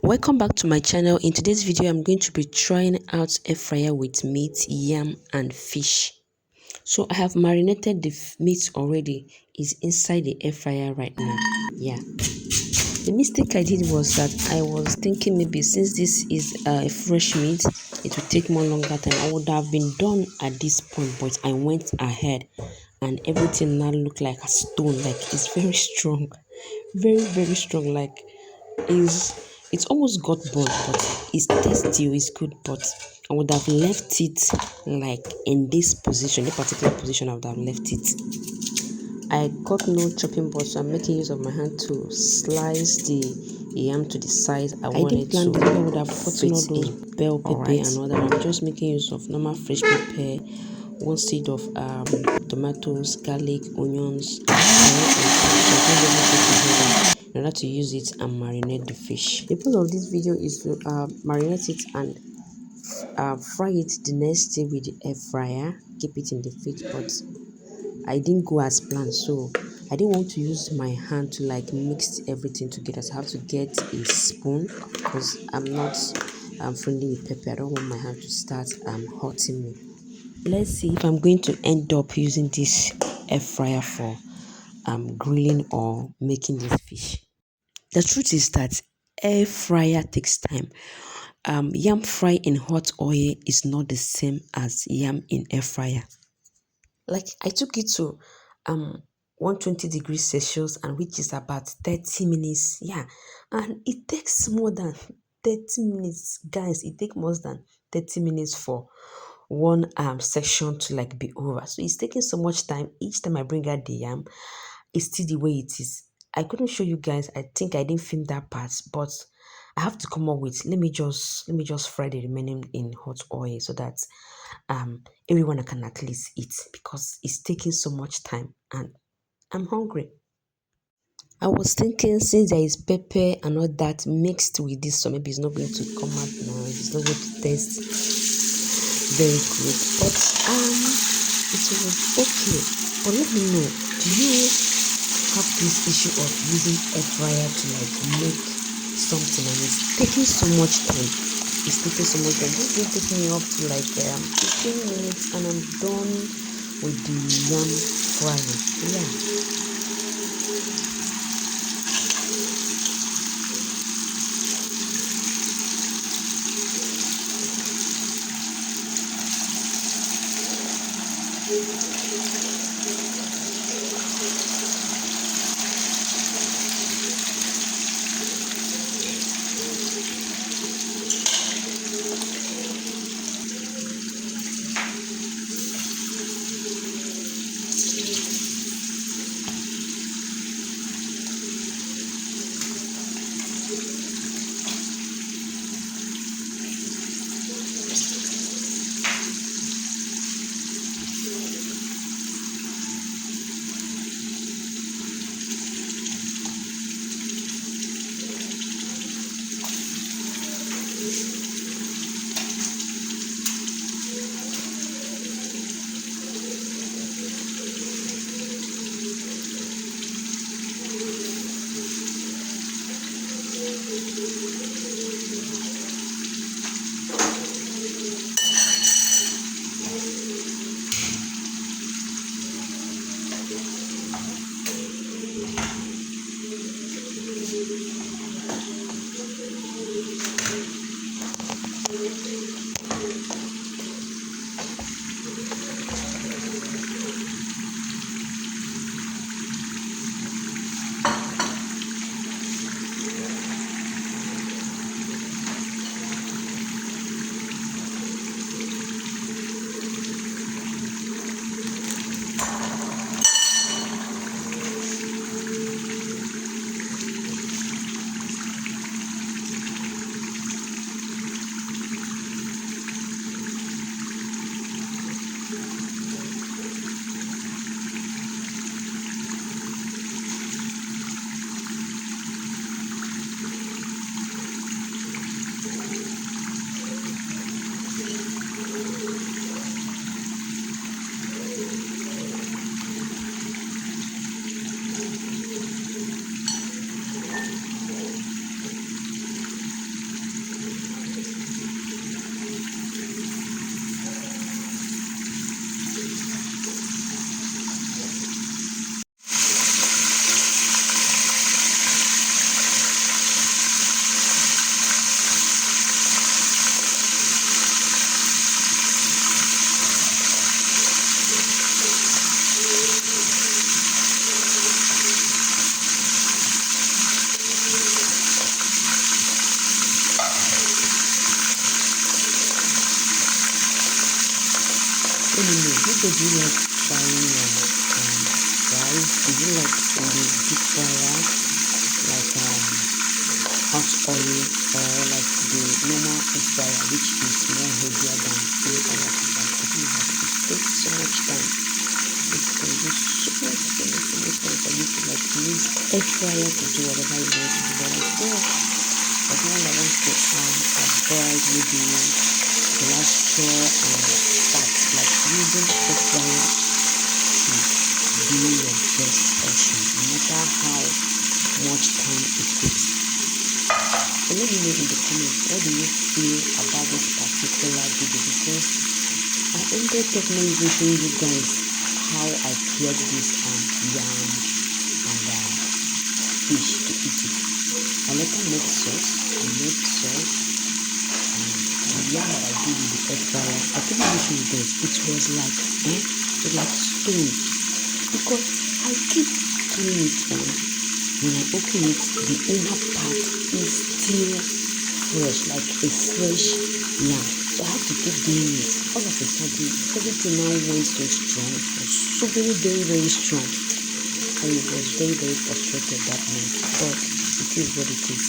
Welcome back to my channel. In today's video I'm going to be trying out air fryer with meat, yam and fish. So I have marinated the meat already. It's inside the air fryer right now. Yeah, the mistake I did was that I was thinking maybe since this is a fresh meat, it would take more longer time. I would have been done at this point, but I went ahead and everything now looked like a stone. Like it's very strong, very strong. Like is it's almost got burnt, but it's tasty, it's good. But I would have left it like in this position, this particular position. I would have left it. I got no chopping board, so I'm making use of my hand to slice the yam to the size I wanted to. I didn't plan this. I would have gotten all those bell pepper and all that. I'm just making use of normal fresh pepper, one seed of tomatoes, garlic, onions, in order to use it and marinate the fish. The purpose of this video is to marinate it and fry it the next day with the air fryer. Keep it in the fridge, but I didn't go as planned, so I didn't want to use my hand to like mix everything together. So I have to get a spoon because I'm not friendly with pepper. I don't want my hand to start hurting me. Let's see if I'm going to end up using this air fryer for grilling or making this fish. The truth is that air fryer takes time. Yam fry in hot oil is not the same as yam in air fryer. Like I took it to 120 degrees Celsius, and which is about 30 minutes. Yeah, and it takes more than 30 minutes, guys. It takes more than 30 minutes for one section to like be over. So it's taking so much time. Each time I bring out the yam, it's still the way it is. I couldn't show you guys. I think I didn't film that part, but I have to come up with let me just fry the remaining in hot oil so that everyone can at least eat, because it's taking so much time and I'm hungry. I was thinking since there is pepper and all that mixed with this, so maybe it's not going to come out now. It's not going to taste very good, but it was okay. But let me know, do you have this issue of using air fryer to like make something and it's taking so much time? It's taking so much time. This will take me up to like 15 minutes and I'm done with the yam frying. Yeah. Let me know. Which way do you like frying your fries? Do you like in the deep fryer, like hot oil, or like the normal air fryer, which is more heavier than any other food? Like the thing is that it takes so much time. It consumes so much time for you to like use air fryer to do whatever you want to do. But like there, as one that wants to avoid maybe cholesterol and fat, like using air fryer should be your best option, no matter how much time it takes. So let me know in the comments, what do you feel about this particular video? Because I ended up not even showing you guys how I prepared this yam and fish to eat it. I later made sauce. The yam that I did in the air fryer, I couldn't even show you guys. It was like stone, because I keep turning it on. When I open it, the inner part is still fresh, like a fresh yam. So I had to keep doing it. All of a sudden, everything now went so strong. It was so very, very, very strong. I was very, very frustrated that night. But it is what it is.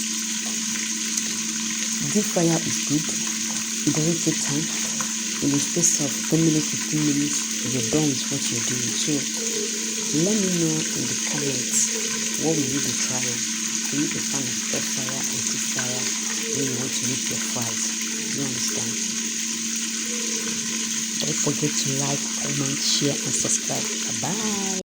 Deep fryer is good. It doesn't take time. In the space of 10 minutes, 15 minutes, you're done with what you're doing. So let me know in the comments, what will you be trying? Are you a fan of air fryer or deep fryer when you want to make your fries? Do you understand? Don't forget to like, comment, share, and subscribe. Bye bye.